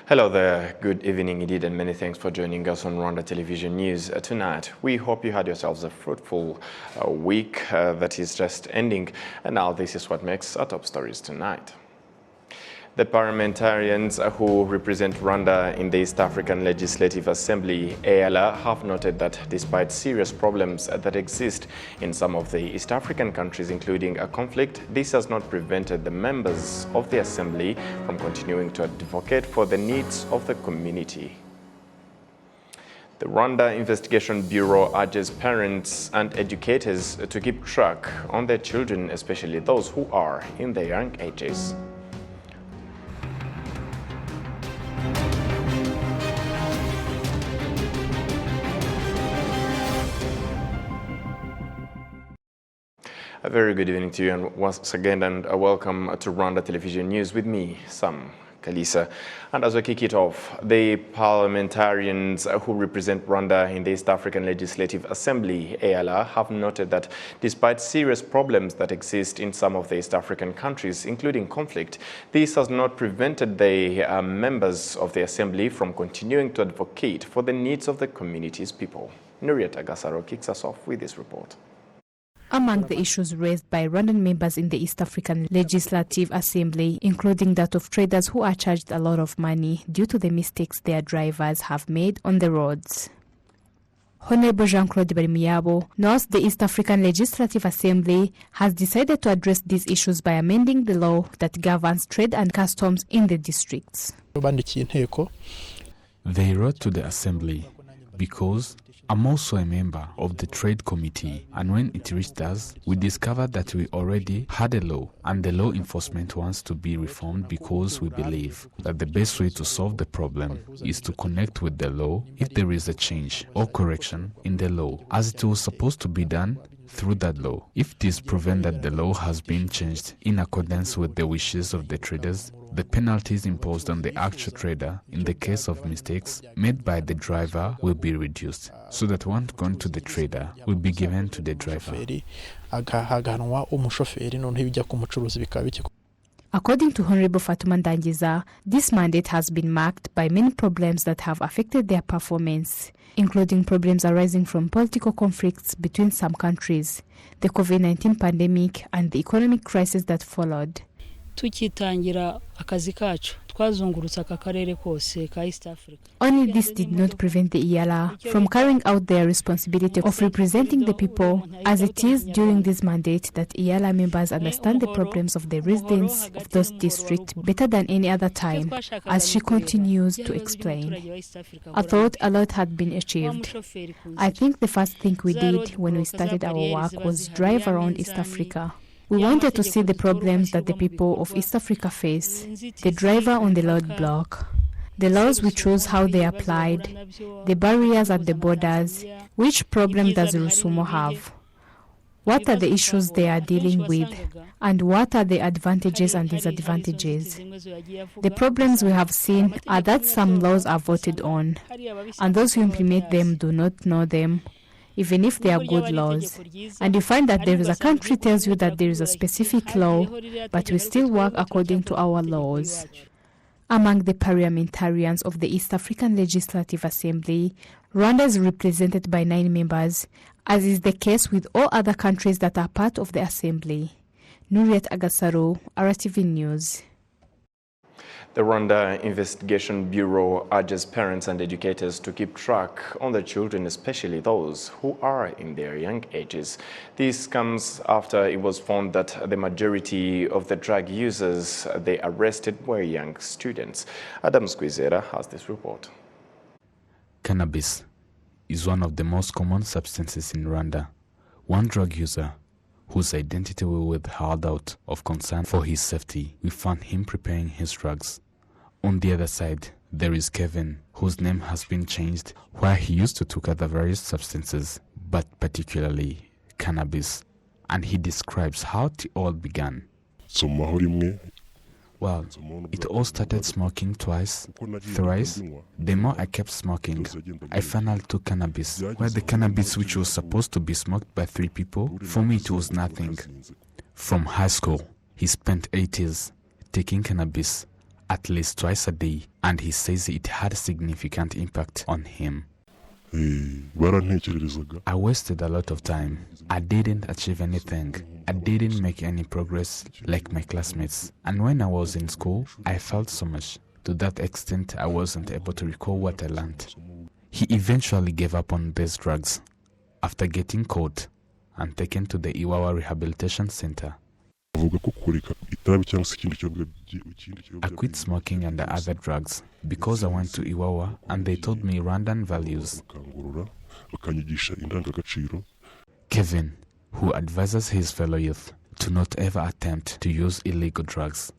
Hello there, good evening indeed, and many thanks for joining us on Rwanda Television News tonight. We hope you had yourselves a fruitful week that is just ending, and now this is what makes our top stories tonight. The parliamentarians who represent Rwanda in the East African Legislative Assembly, EALA, have noted that despite serious problems that exist in some of the East African countries, including a conflict, this has not prevented the members of the Assembly from continuing to advocate for the needs of the community. The Rwanda Investigation Bureau urges parents and educators to keep track on their children, especially those who are in their young ages. A very good evening to you, and once again, and a welcome to Rwanda Television News with me, Sam Kalisa. And as we kick it off, the parliamentarians who represent Rwanda in the East African Legislative Assembly, EALA, have noted that despite serious problems that exist in some of the East African countries, including conflict, this has not prevented the members of the Assembly from continuing to advocate for the needs of the community's people. Nurieta Gasaro kicks us off with this report. Among the issues raised by Rwandan members in the East African Legislative Assembly, including that of traders who are charged a lot of money due to the mistakes their drivers have made on the roads. Honorable Jean-Claude Barimiyabo notes the East African Legislative Assembly has decided to address these issues by amending the law that governs trade and customs in the districts. They wrote to the Assembly because I'm also a member of the Trade Committee, and when it reached us, we discovered that we already had a law, and the law enforcement wants to be reformed because we believe that the best way to solve the problem is to connect with the law if there is a change or correction in the law, as it was supposed to be done through that law. If it is proven that the law has been changed in accordance with the wishes of the traders, the penalties imposed on the actual trader in the case of mistakes made by the driver will be reduced, so that one gone to the trader will be given to the driver. According to Honorable Fatuma Ndangiza, this mandate has been marked by many problems that have affected their performance, including problems arising from political conflicts between some countries, the COVID-19 pandemic, and the economic crisis that followed. Only this did not prevent the EALA from carrying out their responsibility of representing the people, as it is during this mandate that EALA members understand the problems of the residents of those districts better than any other time, as she continues to explain. I thought a lot had been achieved. I think the first thing we did when we started our work was drive around East Africa. We wanted to see the problems that the people of East Africa face, the driver on the roadblock, the laws we chose, how they applied, the barriers at the borders, which problem does Rusumo have, what are the issues they are dealing with, and what are the advantages and disadvantages. The problems we have seen are that some laws are voted on, and those who implement them do not know them, even if they are good laws. And you find that there is a country tells you that there is a specific law, but we still work according to our laws. Among the parliamentarians of the East African Legislative Assembly, Rwanda is represented by 9 members, as is the case with all other countries that are part of the Assembly. Nuriet Agasaro, RTV News. The Rwanda Investigation Bureau urges parents and educators to keep track on their children, especially those who are in their young ages. This comes after it was found that the majority of the drug users they arrested were young students. Adam Squizera has this report. Cannabis is one of the most common substances in Rwanda. One drug user whose identity we withheld out of concern for his safety, we found him preparing his drugs. On the other side, there is Kevin, whose name has been changed, where he used to take other various substances, but particularly cannabis, and he describes how it all began. Well, it all started smoking twice, thrice. The more I kept smoking, I finally took cannabis, where the cannabis which was supposed to be smoked by 3 people, for me it was nothing. From high school, he spent 8 years taking cannabis, at least twice a day, and he says it had a significant impact on him. I wasted a lot of time. I didn't achieve anything. I didn't make any progress like my classmates. And when I was in school, I felt so much. To that extent, I wasn't able to recall what I learned. He eventually gave up on these drugs after getting caught and taken to the Iwawa Rehabilitation Center. I quit smoking and the other drugs because I went to Iwawa and they taught me Rwandan values. Kevin, who advises his fellow youth to not ever attempt to use illegal drugs.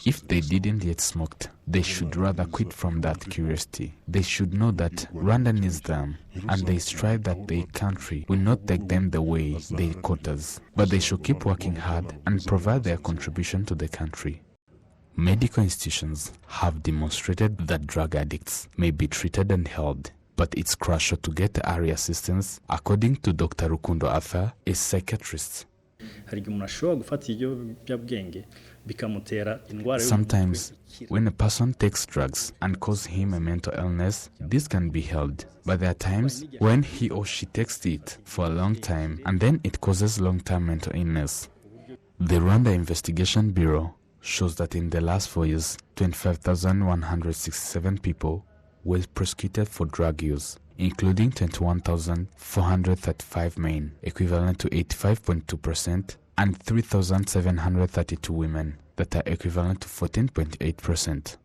If they didn't yet smoked, they should rather quit from that curiosity. They should know that Rwanda needs them, and they strive that their country will not take them the way they caught us. But they should keep working hard and provide their contribution to the country. Medical institutions have demonstrated that drug addicts may be treated and held, but it's crucial to get early assistance, according to Dr. Rukundo Arthur, a psychiatrist. Sometimes, when a person takes drugs and cause him a mental illness, this can be held. But there are times when he or she takes it for a long time and then it causes long-term mental illness. The Rwanda Investigation Bureau shows that in the last 4 years, 25,167 people were prosecuted for drug use, including 21,435 men, equivalent to 85.2%, and 3,732 women, that are equivalent to 14.8%.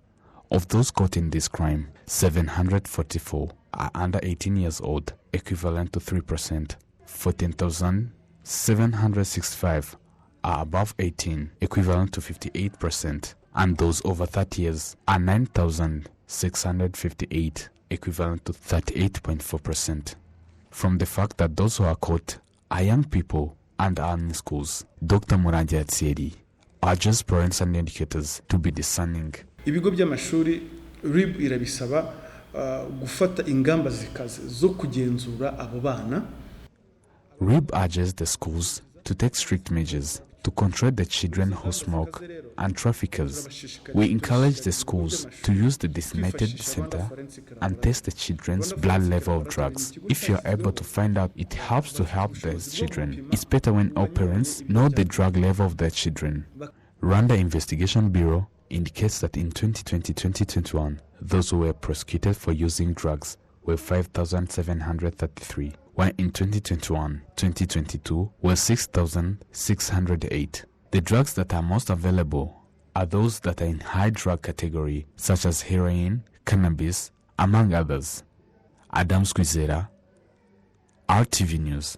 Of those caught in this crime, 744 are under 18 years old, equivalent to 3%. 14,765 are above 18, equivalent to 58%. And those over 30 years are 9,658, equivalent to 38.4%. From the fact that those who are caught are young people and are in schools, Dr. Muranja Atsieri urges parents and educators to be discerning. Ibigo by'amashuri RIB irabisaba gufata ingamba zikaze zo kugenzura abo bana. RIB urges the schools to take strict measures to control the children who smoke and traffickers. We encourage the schools to use the designated center and test the children's blood level of drugs. If you are able to find out, it helps to help these children. It's better when all parents know the drug level of their children. Rwanda Investigation Bureau indicates that in 2020-2021, those who were prosecuted for using drugs were 5,733. While in 2021-2022 were 6,608. The drugs that are most available are those that are in high drug category, such as heroin, cannabis, among others. Adam Squizera, RTV News.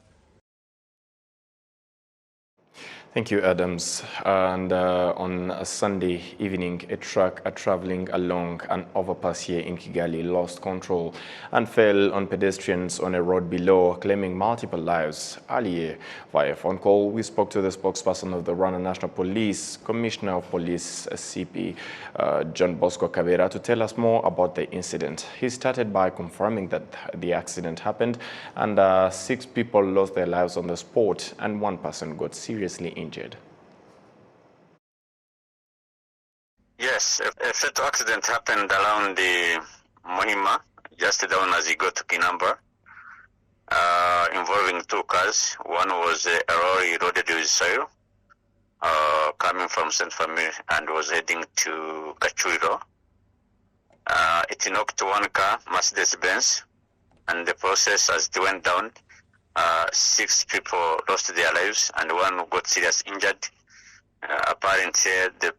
Thank you, Adams. And on a Sunday evening, a truck traveling along an overpass here in Kigali lost control and fell on pedestrians on a road below, claiming multiple lives. Earlier, via phone call, we spoke to the spokesperson of the Rwanda National Police, Commissioner of Police, CP, John Bosco Kabera, to tell us more about the incident. He started by confirming that the accident happened and 6 people lost their lives on the spot and 1 person got seriously injured. Yes, a fatal accident happened around the Mohima, just down as you go to Kinamba, involving 2 cars. One was a lorry loaded with soil, coming from St. Famille and was heading to Kachuriro. It knocked 1 car, Mercedes-Benz, and the process as it went down, 6 people lost their lives and 1 got serious injured. Apparently, the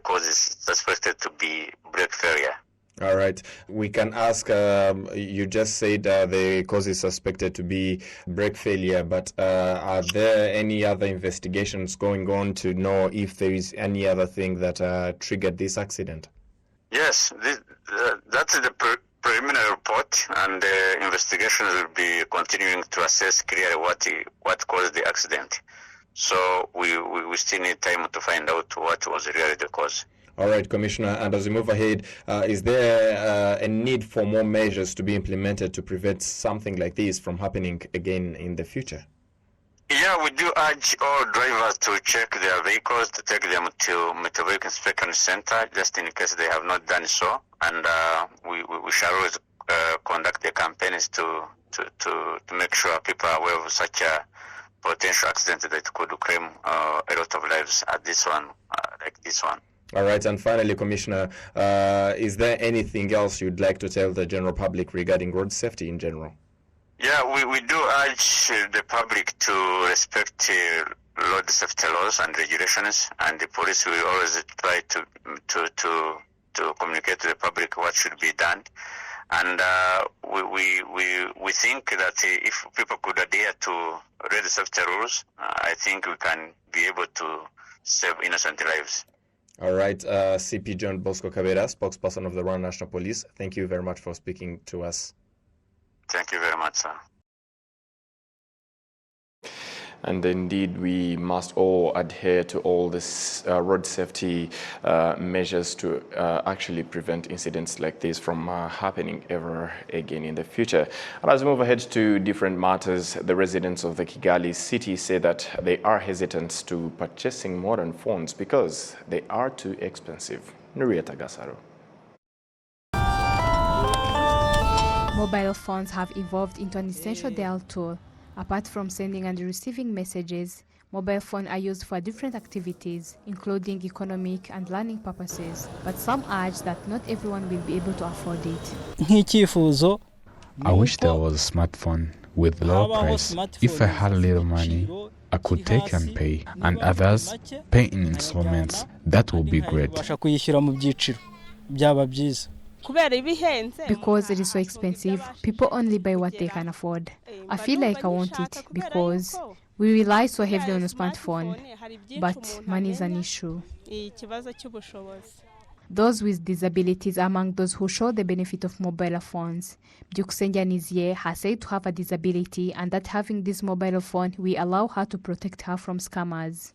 cause is suspected to be brake failure. All right. We can ask, you just said the cause is suspected to be brake failure, but are there any other investigations going on to know if there is any other thing that triggered this accident? Yes, that's the preliminary report, and the investigation will be continuing to assess clearly what caused the accident. So we still need time to find out what was really the cause. All right, Commissioner, and as we move ahead, is there a need for more measures to be implemented to prevent something like this from happening again in the future? Yeah, we do urge all drivers to check their vehicles, to take them to Motor Vehicle Inspection Center, just in case they have not done so. And we shall always conduct the campaigns to make sure people are aware of such a potential accident that could claim a lot of lives at this one, like this one. All right, and finally, Commissioner, is there anything else you'd like to tell the general public regarding road safety in general? Yeah, we do urge the public to respect road safety laws and regulations, and the police will always try to communicate to the public what should be done. And we think that if people could adhere to road safety rules, I think we can be able to save innocent lives. All right, CP John Bosco Kabera, spokesperson of the Rwanda National Police, thank you very much for speaking to us. Thank you very much, sir. And indeed, we must all adhere to all this road safety measures to actually prevent incidents like this from happening ever again in the future. And as we move ahead to different matters, the residents of the Kigali city say that they are hesitant to purchasing modern phones because they are too expensive. Nurieta Gasaro. Mobile phones have evolved into an essential dial tool. Apart from sending and receiving messages, mobile phones are used for different activities, including economic and learning purposes. But some urge that not everyone will be able to afford it. I wish there was a smartphone with lower price. If I had a little money, I could take and pay, and others pay in installments. That would be great. Because it is so expensive, people only buy what they can afford. I feel like I want it because we rely so heavily on a smartphone, but money is an issue. Those with disabilities are among those who show the benefit of mobile phones. Byukusenge Nizie has said to have a disability and that having this mobile phone will allow her to protect her from scammers.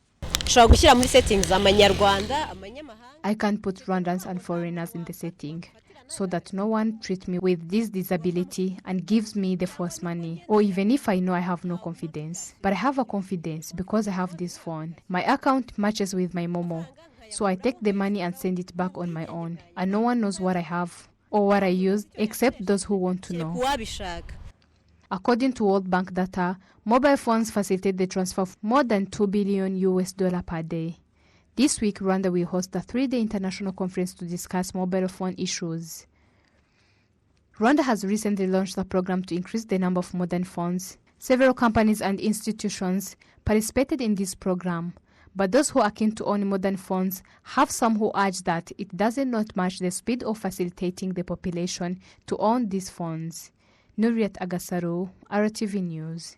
I can put Rwandans and foreigners in the setting, so that no one treats me with this disability and gives me the false money. Or even if I know I have no confidence. But I have a confidence because I have this phone. My account matches with my Momo. So I take the money and send it back on my own. And no one knows what I have or what I used except those who want to know. According to World Bank data, mobile phones facilitate the transfer of more than $2 billion per day. This week, Rwanda will host a 3-day international conference to discuss mobile phone issues. Rwanda has recently launched a program to increase the number of modern phones. Several companies and institutions participated in this program, but those who are keen to own modern phones have some who urge that it doesn't not match the speed of facilitating the population to own these phones. Nuriet Agasaru, RwandaTV News.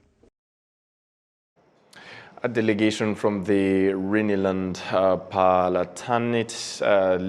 A delegation from the Rwanda Palatinate,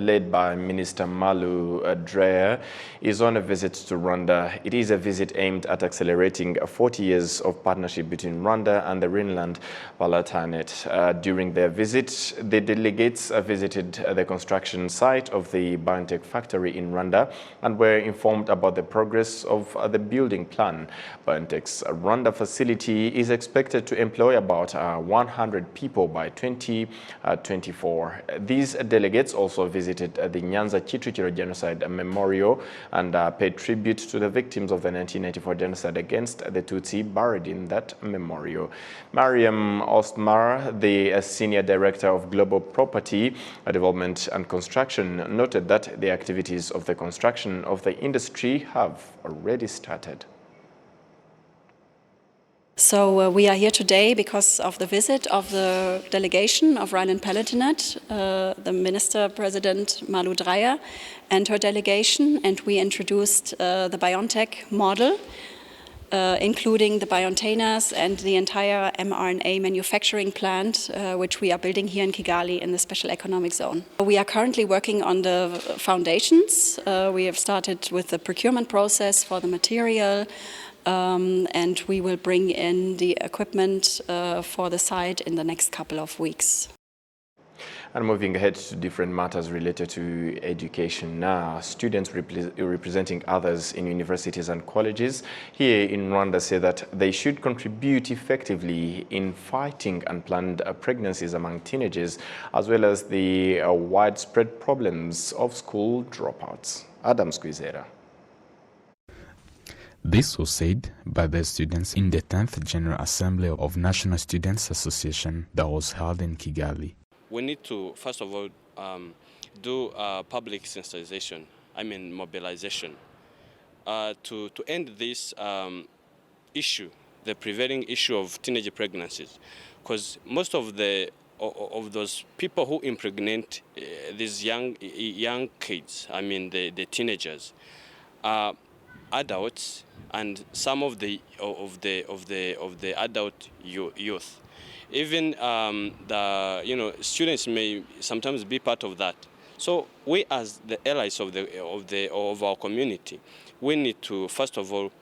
led by Minister Malu Dreyer, is on a visit to Rwanda. It is a visit aimed at accelerating 40 years of partnership between Rwanda and the Rwanda Palatinate. During their visit, the delegates visited the construction site of the biotech factory in Rwanda and were informed about the progress of the building plan. Biotech's Rwanda facility is expected to employ about 100 people by 2024. These delegates also visited the Nyanza Kicukiro Genocide Memorial and paid tribute to the victims of the 1994 genocide against the Tutsi buried in that memorial. Mariam Ostmar, the Senior Director of Global Property Development and Construction, noted that the activities of the construction of the industry have already started. So we are here today because of the visit of the delegation of Rwanda Palatinate, the Minister President Malu Dreyer and her delegation, and we introduced the BioNTech model, including the biocontainers and the entire mRNA manufacturing plant, which we are building here in Kigali in the Special Economic Zone. We are currently working on the foundations. We have started with the procurement process for the material, and we will bring in the equipment for the site in the next couple of weeks. And moving ahead to different matters related to education now, students representing others in universities and colleges here in Rwanda say that they should contribute effectively in fighting unplanned pregnancies among teenagers, as well as the widespread problems of school dropouts. Adam Squizera. This was said by the students in the 10th General Assembly of National Students Association that was held in Kigali. We need to, first of all, do public sensitization, mobilization, to end this issue, the prevailing issue of teenage pregnancies, because most of those people who impregnate these young kids, the teenagers, are adults, and some of the adult youth. Even students may sometimes be part of that. So we, as the allies of our community, we need to first of all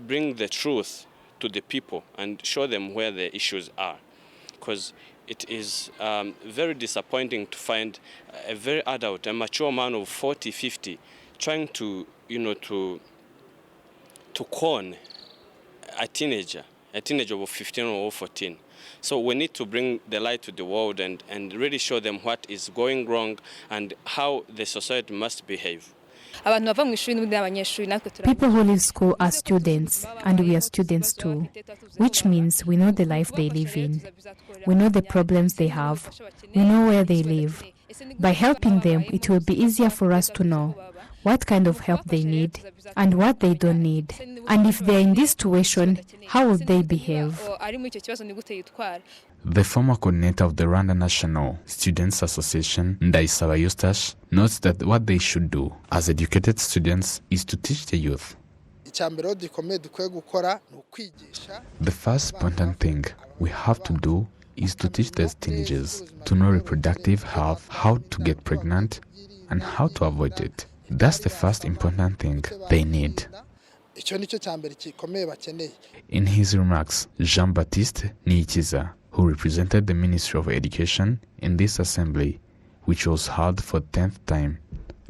bring the truth to the people and show them where the issues are, because it is very disappointing to find a very adult, a mature man of 40, 50, trying to con a teenager of 15 or 14. So we need to bring the light to the world and really show them what is going wrong and how the society must behave. People who leave school are students, and we are students too, which means we know the life they live in. We know the problems they have. We know where they live. By helping them, it will be easier for us to know what kind of help they need and what they don't need. And if they're in this situation, how will they behave? The former coordinator of the Rwanda National Students Association, Ndaisaba Eustache, notes that what they should do as educated students is to teach the youth. The first important thing we have to do is to teach the teenagers to know reproductive health, how to get pregnant, and how to avoid it. That's the first important thing they need. In his remarks, Jean-Baptiste Niyikiza, who represented the Ministry of Education in this assembly, which was held for the 10th time,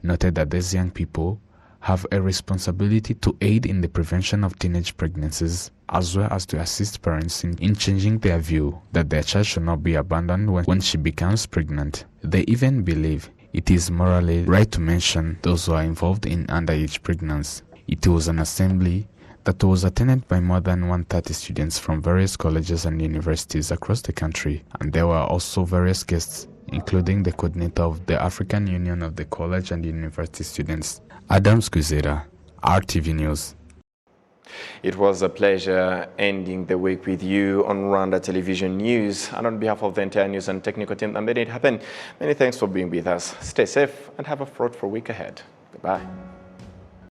noted that these young people have a responsibility to aid in the prevention of teenage pregnancies, as well as to assist parents in changing their view that their child should not be abandoned when she becomes pregnant. They even believe it is morally right to mention those who are involved in underage pregnancy. It was an assembly that was attended by more than 130 students from various colleges and universities across the country, and there were also various guests, including the coordinator of the African Union of the College and University Students, Adam Squizera, RTV News. It was a pleasure ending the week with you on Rwanda Television News. And on behalf of the entire news and technical team that made it happen, many thanks for being with us. Stay safe and have a fruitful week ahead. Goodbye.